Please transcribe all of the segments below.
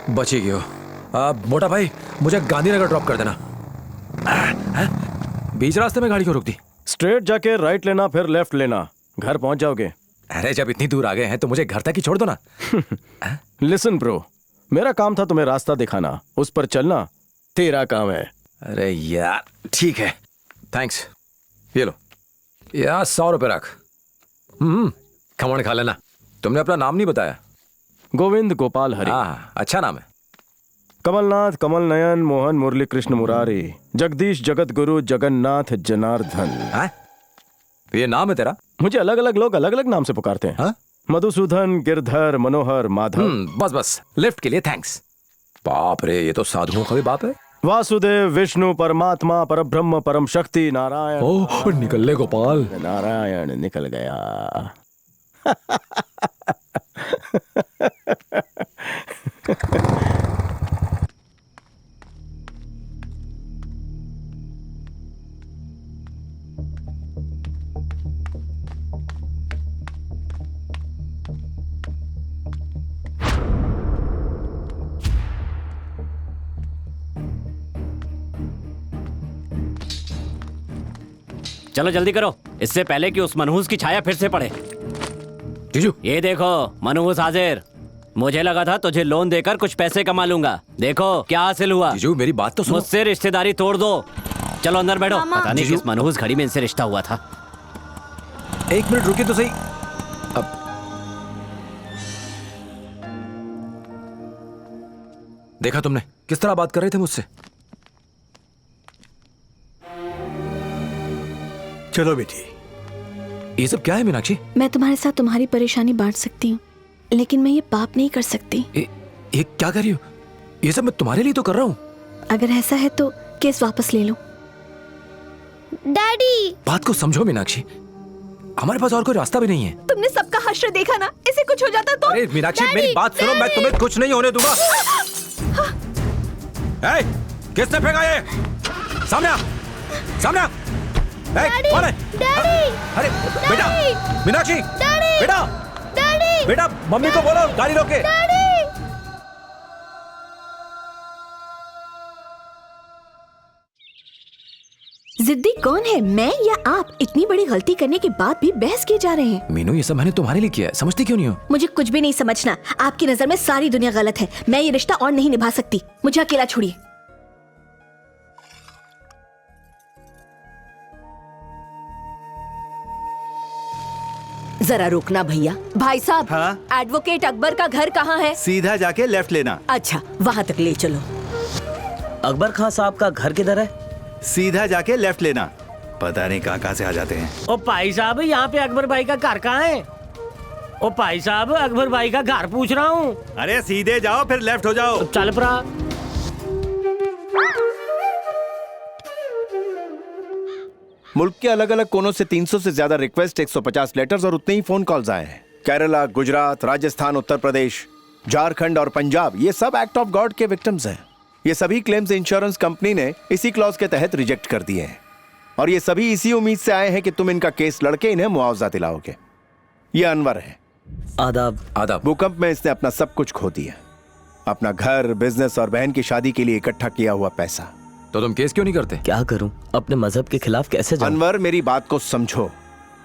बच ही गयो। मोटा भाई मुझे गांधीनगर ड्रॉप कर देना। बीच रास्ते में गाड़ी क्यों रोक दी? स्ट्रेट जाके राइट लेना, फिर लेफ्ट लेना, घर पहुंच जाओगे। अरे जब इतनी दूर आ गए हैं तो मुझे घर तक ही छोड़ दो ना। लिसन ब्रो, मेरा काम था तुम्हें रास्ता दिखाना, उस पर चलना तेरा काम है। अरे यार ठीक है, थैंक्स। ये लो यार 100 रुपए रख। खमण खा लेना। तुमने अपना नाम नहीं बताया। गोविंद गोपाल हरि। हाँ अच्छा नाम है। कमलनाथ, कमल नयन, मोहन मुरली कृष्ण मुरारी, जगदीश, जगत गुरु, जगन्नाथ, जनार्दन। तो ये नाम है तेरा? मुझे अलग अलग लोग अलग अलग नाम से पुकारते हैं। मधुसूदन, गिरधर, मनोहर, माधव। बस लिफ्ट के लिए थैंक्स। बाप रे, ये तो साधुओं का भी बाप है। वासुदेव, विष्णु, परमात्मा, परब्रह्म, परम शक्ति, नारायण। ओह निकल ले गोपाल। नारायण निकल गया। चलो जल्दी करो, इससे पहले कि उस मनहूस की छाया फिर से पड़े। जीजू ये देखो मनहूस हाजिर। मुझे लगा था तुझे लोन देकर कुछ पैसे कमा लूंगा, देखो क्या हासिल हुआ। जीजू मेरी बात तो सुनो। मुझसे रिश्तेदारी तोड़ दो। चलो अंदर बैठो। पता नहीं जीजू। किस मनहूस घड़ी में इनसे रिश्ता हुआ था। 1 मिनट रुकिए तो सही। अब देखा तुमने किस तरह बात कर रहे थे मुझसे। चलो बेटी। ये सब क्या है मीनाक्षी? मैं तुम्हारे साथ तुम्हारी परेशानी बांट सकती हूँ, लेकिन मैं ये पाप नहीं कर सकती। ये क्या कर रही हो? ये सब मैं तुम्हारे लिए तो कर रहा हूँ। अगर ऐसा है तो केस वापस ले लो। डैडी, बात को समझो मीनाक्षी, हमारे पास और कोई रास्ता भी नहीं है। तुमने सबका हश्र देखा ना, इसे कुछ हो जाता तो। अरे मीनाक्षी मेरी बात सुनो, मैं तुम्हें कुछ नहीं होने दूंगा। किसने फेंका ये? सामने आ, सामने आ। कौन है? अरे बेटा, मीनाक्षी बेटा, बेटा मम्मी को बोलो गाड़ी रोके। जिद्दी कौन है, मैं या आप? इतनी बड़ी गलती करने के बाद भी बहस किए जा रहे हैं। मीनू ये सब मैंने तुम्हारे लिए किया है, समझती क्यों नहीं हो? मुझे कुछ भी नहीं समझना। आपकी नजर में सारी दुनिया गलत है। मैं ये रिश्ता और नहीं निभा सकती। मुझे अकेला छोड़िए। जरा रुकना भैया। भाई साहब, हाँ? एडवोकेट अकबर का घर कहाँ है? सीधा जाके लेफ्ट लेना। अच्छा, वहाँ तक ले चलो। अकबर खान साहब का घर किधर है? सीधा जाके लेफ्ट लेना। पता नहीं कहाँ से आ जाते हैं। ओ भाई साहब, यहाँ पे अकबर भाई का घर कहाँ है? ओ भाई साहब, अकबर भाई का घर पूछ रहा हूँ। अरे सीधे जाओ फिर लेफ्ट हो जाओ। चल पड़ा। मुल्क के अलग अलग कोनों से 300 से ज्यादा रिक्वेस्ट, 150 लेटर्स और उतने ही फोन कॉल्स आए हैं। केरला, गुजरात, राजस्थान, उत्तर प्रदेश, झारखंड और पंजाब, ये सब एक्ट ऑफ गॉड के विक्टिम्स हैं। ये सभी क्लेम्स इंश्योरेंस कंपनी ने इसी क्लॉज के तहत रिजेक्ट कर दिए हैं और ये सभी इसी उम्मीद से आए हैं कि तुम इनका केस लड़के इन्हें मुआवजा दिलाओगे। ये अनवर है। आदाब। आदाब। भूकंप में इसने अपना सब कुछ खो दिया, अपना घर, बिजनेस और बहन की शादी के लिए इकट्ठा किया हुआ पैसा। तो तुम केस क्यों नहीं करते? क्या करूं, अपने मजहब के खिलाफ कैसे जाऊं? अनवर मेरी बात को समझो,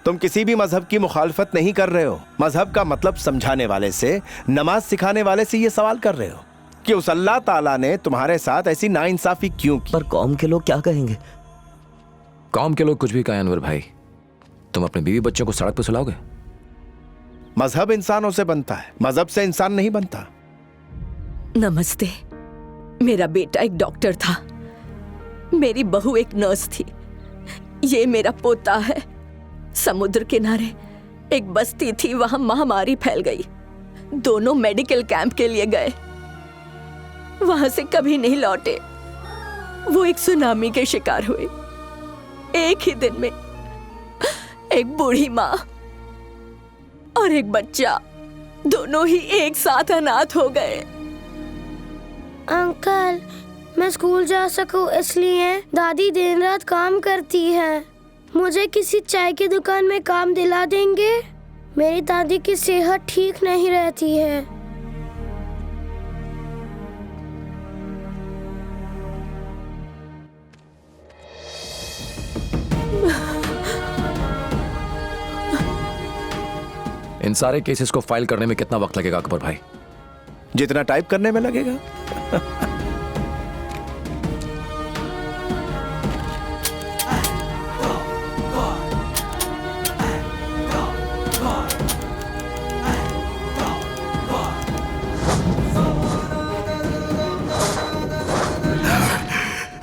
तुम किसी भी मजहब की मुखालफत नहीं कर रहे हो। मजहब का मतलब समझाने वाले से, नमाज सिखाने वाले से ये सवाल कर रहे हो कि उस अल्लाह ताला ने तुम्हारे साथ ऐसी नाइंसाफी क्यों की। पर कौम के लोग क्या कहेंगे? कौम के लोग कुछ भी कहें अनवर भाई, तुम अपने बीवी बच्चों को सड़क पर सुलाओगे? मजहब इंसानों से बनता है, मजहब से इंसान नहीं बनता। नमस्ते। मेरा बेटा एक डॉक्टर था, मेरी बहू एक नर्स थी, ये मेरा पोता है। समुद्र किनारे एक बस्ती थी, वहां महामारी फैल गई। दोनों मेडिकल कैंप के लिए गए, वहां से कभी नहीं लौटे। वो एक सुनामी के शिकार हुए। एक ही दिन में एक बूढ़ी माँ और एक बच्चा, दोनों ही एक साथ अनाथ हो गए। अंकल, मैं स्कूल जा सकूं इसलिए दादी दिन रात काम करती है। मुझे किसी चाय की दुकान में काम दिला देंगे? मेरी दादी की सेहत ठीक नहीं रहती है। इन सारे केसेस को फाइल करने में कितना वक्त लगेगा अकबर भाई? जितना टाइप करने में लगेगा।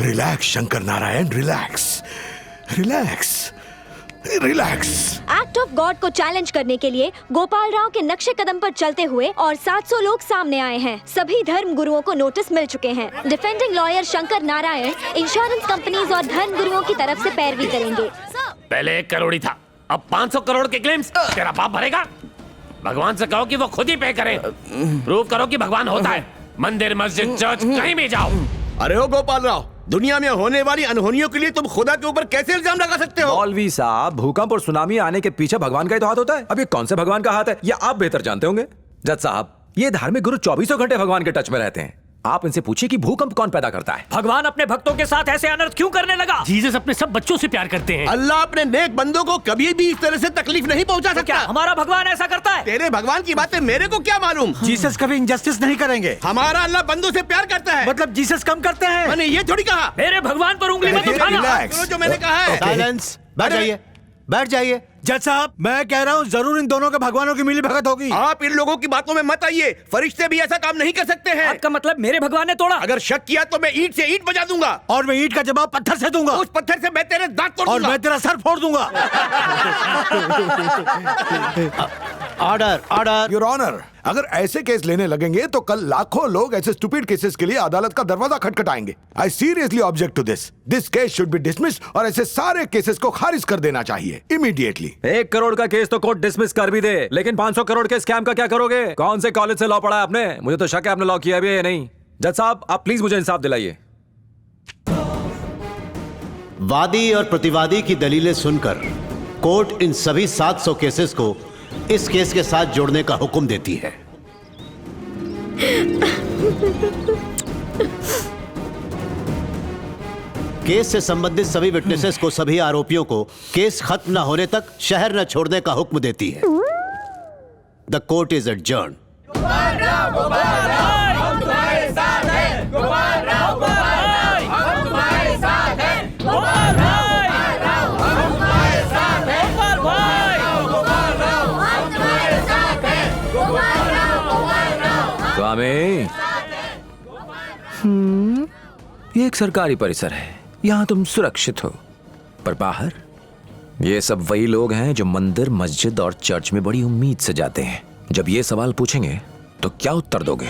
Relax Shankar Narayan, relax relax relax. Act of God को चैलेंज करने के लिए गोपाल राव के नक्शे कदम पर चलते हुए और 700 लोग सामने आए हैं। सभी धर्म गुरुओं को नोटिस मिल चुके हैं। Defending lawyer Shankar Narayan insurance companies और धर्म गुरुओं की तरफ से पैरवी करेंगे। पहले 1 करोड़ ही था, अब 500 करोड़ के क्लेम्स तेरा बाप भरेगा। भगवान से कहो कि वो खुद ही पे करें। प्रूव करो कि भगवान होता है। मंदिर, मस्जिद, चर्च कहीं भी जाओ। अरे ओ गोपाल राव, दुनिया में होने वाली अनहोनियों के लिए तुम खुदा के ऊपर कैसे इल्जाम लगा सकते हो? मौलवी साहब, भूकंप और सुनामी आने के पीछे भगवान का ही तो हाथ होता है। अब ये कौन से भगवान का हाथ है, ये आप बेहतर जानते होंगे। जज साहब, ये धार्मिक गुरु 24 घंटे भगवान के टच में रहते हैं। आप इनसे पूछिए कि भूकंप कौन पैदा करता है। भगवान अपने भक्तों के साथ ऐसे अनर्थ क्यों करने लगा? जीसस अपने सब बच्चों से प्यार करते हैं। अल्लाह अपने नेक बंदों को कभी भी इस तरह से तकलीफ नहीं पहुंचा सकता। क्या हमारा भगवान ऐसा करता है? तेरे भगवान की बातें मेरे को क्या मालूम। जीसस कभी इंजस्टिस नहीं करेंगे। हमारा अल्लाह बंदों से प्यार करता है। मतलब जीसस कम करते हैं? मैंने ये थोड़ी कहा। मेरे भगवान पर उंगली मत उठाना। रिलैक्स। जो मैंने कहा है। साइलेंस, बैठ जाइए, बैठ जाइए। जज साहब, मैं कह रहा हूँ जरूर इन दोनों के भगवानों की मिली भगत होगी। आप इन लोगों की बातों में मत आइए। फरिश्ते भी ऐसा काम नहीं कर सकते हैं। आपका मतलब मेरे भगवान ने तोड़ा? अगर शक किया तो मैं ईंट से ईंट बजा दूंगा। और मैं ईंट का जवाब पत्थर से दूंगा। उस पत्थर से मैं तेरे दांत तोड़ और दूंगा। मैं तेरा सर फोड़ दूंगा। Order, order. योर ऑनर, अगर ऐसे केस लेने लगेंगे तो कल लाखों लोग ऐसे स्टूपिड केसेस के लिए अदालत का दरवाजा खटखटाएंगे। I seriously object to this. This case should be dismissed और ऐसे सारे केसेस को खारिज कर देना चाहिए इमीडिएटली। 1 करोड़ का केस तो कोर्ट डिसमिस कर भी दे, लेकिन 500 करोड़ के स्कैम का क्या करोगे? कौन से कॉलेज से लॉ पढ़ा है आपने? मुझे तो शक है आपने लॉ किया भी है या नहीं। जज साहब, आप प्लीज मुझे इंसाफ दिलाइए। वादी और प्रतिवादी की दलीलें सुनकर कोर्ट इन सभी 700 केसेस को इस केस के साथ जोड़ने का हुक्म देती है। केस से संबंधित सभी विटनेसेस को, सभी आरोपियों को केस खत्म न होने तक शहर न छोड़ने का हुक्म देती है। The court is adjourned. स्वामी, ये एक सरकारी परिसर है, यहाँ तुम सुरक्षित हो, पर बाहर ये सब वही लोग हैं जो मंदिर, मस्जिद और चर्च में बड़ी उम्मीद से जाते हैं। जब ये सवाल पूछेंगे तो क्या उत्तर दोगे?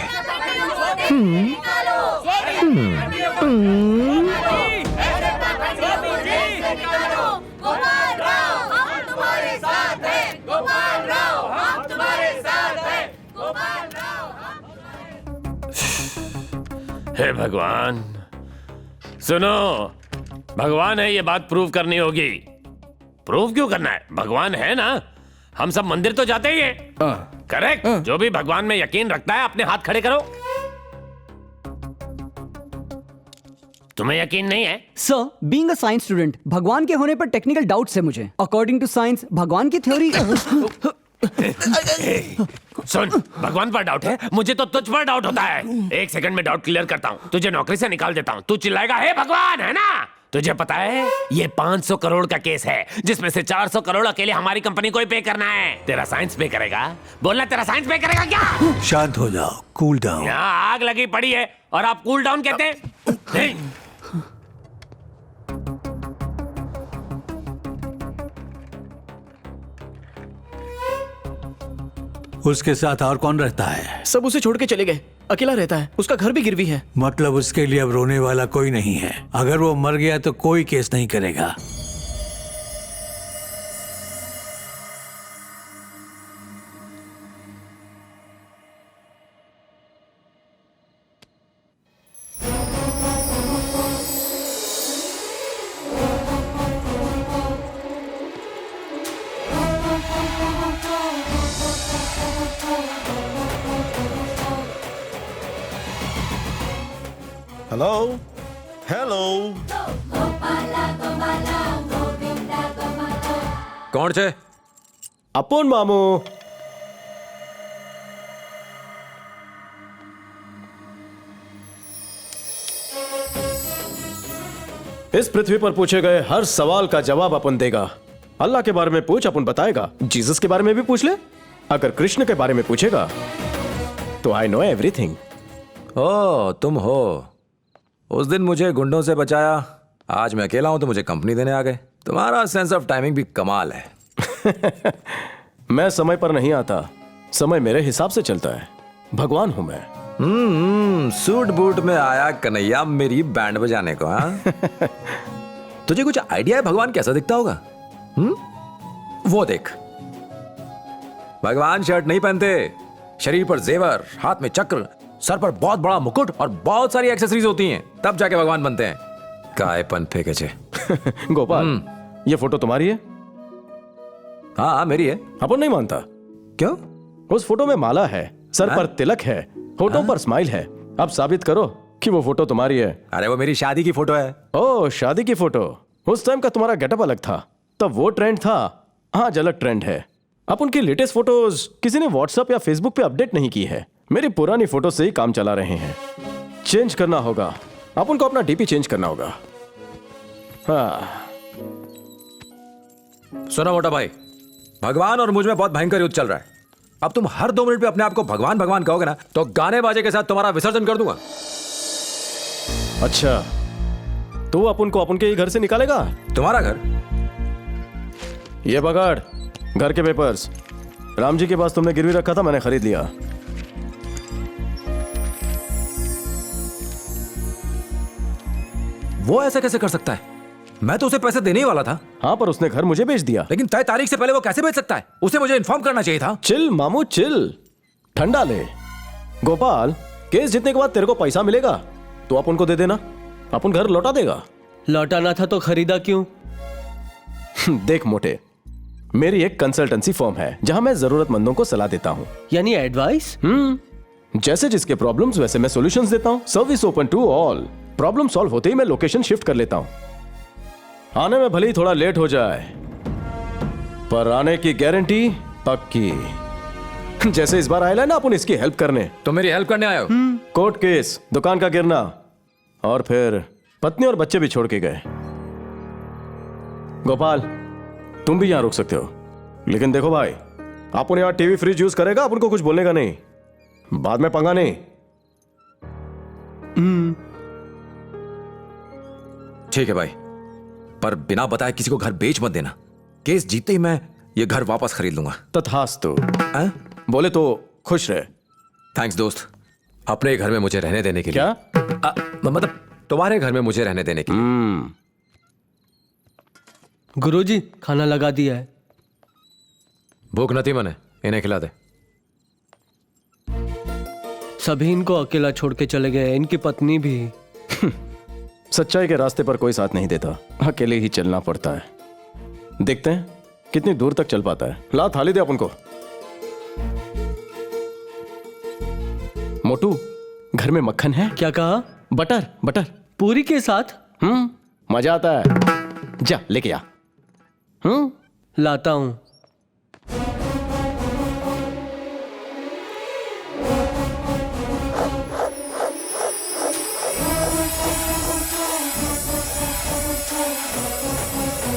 हे भगवान, सुनो, भगवान है ये बात प्रूव करनी होगी। प्रूव क्यों करना है? भगवान है ना, हम सब मंदिर तो जाते ही हैं। करेक्ट। जो भी भगवान में यकीन रखता है अपने हाथ खड़े करो। तुम्हें यकीन नहीं है? Sir, being a science student, भगवान के होने पर टेक्निकल डाउट्स है मुझे। अकॉर्डिंग टू साइंस, भगवान की थ्योरी। सुन, भगवान पर डाउट है, मुझे तो तुझ पर डाउट होता है। 1 सेकंड में डाउट क्लियर करता हूँ, तुझे नौकरी से निकाल देता हूँ। तू चिल्लाएगा हे भगवान, है ना? तुझे पता है ये 500 करोड़ का केस है, जिसमें से 400 करोड़ अकेले हमारी कंपनी को ही पे करना है। तेरा साइंस पे करेगा? बोलना, तेरा साइंस पे करेगा क्या? शांत हो जाओ, कूल डाउन। यहाँ आग लगी पड़ी है और आप कूल डाउन कहते हैं? नहीं। उसके साथ और कौन रहता है? सब उसे छोड़ के चले गए, अकेला रहता है। उसका घर भी गिरवी है। मतलब उसके लिए अब रोने वाला कोई नहीं है। अगर वो मर गया तो कोई केस नहीं करेगा। Hello, hello. कौन छे? अपुन मामू। इस पृथ्वी पर पूछे गए हर सवाल का जवाब अपन देगा। अल्लाह के बारे में पूछ, अपन बताएगा। जीसस के बारे में भी पूछ ले। अगर कृष्ण के बारे में पूछेगा तो आई नो एवरीथिंग। ओ तुम हो। उस दिन मुझे गुंडों से बचाया, आज मैं अकेला हूं तो मुझे कंपनी देने आ गए। तुम्हारा सेंस ऑफ टाइमिंग भी कमाल है। मैं समय पर नहीं आता, समय मेरे हिसाब से चलता है। भगवान हूं मैं। सूट बूट में आया कन्हैया मेरी बैंड बजाने को। हाँ तुझे कुछ आइडिया है भगवान कैसा दिखता होगा? वो देख, भगवान शर्ट नहीं पहनते, शरीर पर जेवर, हाथ में चक्र, सर पर बहुत बड़ा मुकुट और बहुत सारी एक्सेसरीज होती हैं, तब जाके भगवान बनते हैं। कायपन फेंके छे। गोपाल, ये फोटो तुम्हारी है? हाँ मेरी है। अपन नहीं मानता। क्यों? उस फोटो में माला है, सर पर तिलक है, होठों पर स्माइल है। अब साबित करो कि वो फोटो तुम्हारी है। अरे वो मेरी शादी की फोटो है। ओह, शादी की फोटो। उस टाइम का तुम्हारा गेटअप अलग था, तब वो ट्रेंड था। आज अलग ट्रेंड है। अब उनकी लेटेस्ट फोटोज किसी ने व्हाट्सएप या फेसबुक पे अपडेट नहीं की है। मेरी पुरानी फोटो से ही काम चला रहे हैं। चेंज करना होगा, अपन को अपना डीपी चेंज करना होगा। हाँ। सुनो मोटा भाई, भगवान और मुझ में बहुत भयंकर युद्ध चल रहा है। अब तुम हर 2 मिनट पे अपने आप को भगवान भगवान कहोगे ना, तो गाने बाजे के साथ तुम्हारा विसर्जन कर दूंगा। अच्छा, तो अपन को अपन के ही घर से निकालेगा? तुम्हारा घर? ये बगाड़, घर के पेपर्स राम जी के पास तुमने गिरवी रखा था, मैंने खरीद लिया। वो ऐसा कैसे कर सकता है? मैं तो उसे पैसे देने ही वाला था। हाँ, पर उसने घर मुझे बेच दिया। लेकिन तय तारीख से पहले वो कैसे बेच सकता है? उसे मुझे इन्फॉर्म करना चाहिए था। चिल मामू चिल, ठंडा ले। गोपाल, केस जीतने के बाद तेरे को पैसा मिलेगा तो अपन को दे देना, अपन घर लौटा देगा। लौटाना था तो खरीदा क्यों? देख मोटे, मेरी एक कंसल्टेंसी फर्म है जहां मैं जरूरतमंदों को सलाह देता हूँ। यानी एडवाइस? जैसे जिसके प्रॉब्लम्स वैसे मैं सॉल्यूशंस देता हूँ। Service open to all. Problem solve होते ही मैं लोकेशन शिफ्ट कर लेता हूँ। आने में भले ही थोड़ा लेट हो जाए, पर आने की गारंटी पक्की। जैसे इस बार आया ना अपन इसकी हेल्प करने। तो मेरी हेल्प करने आए हो? कोर्ट केस, दुकान का गिरना, और फिर पत्नी और बच्चे भी छोड़ के गए। गोपाल, तुम भी यहां रुक सकते हो, लेकिन देखो भाई, अपन यहां टीवी फ्रिज यूज करेगा, अपन को कुछ बोलने का नहीं, बाद में पंगा नहीं। ठीक है भाई, पर बिना बताए किसी को घर बेच मत देना। केस जीतते ही मैं ये घर वापस खरीद लूंगा। तथास्तु। बोले तो खुश रहे। थैंक्स दोस्त, अपने घर में मुझे रहने देने के लिए। क्या? मतलब तुम्हारे घर में मुझे रहने देने के लिए। गुरुजी, खाना लगा दिया है। भूख नहीं मने, इन्हें खिला दे। सभी इनको अकेला छोड़ के चले गए, इनकी पत्नी भी। सच्चाई के रास्ते पर कोई साथ नहीं देता, अकेले ही चलना पड़ता है। देखते हैं कितनी दूर तक चल पाता है। ला थाली दे अपन को। मोटू, घर में मक्खन है? क्या कहा? बटर, बटर पूरी के साथ। मजा आता है। जा लेके आ। लाता हूं।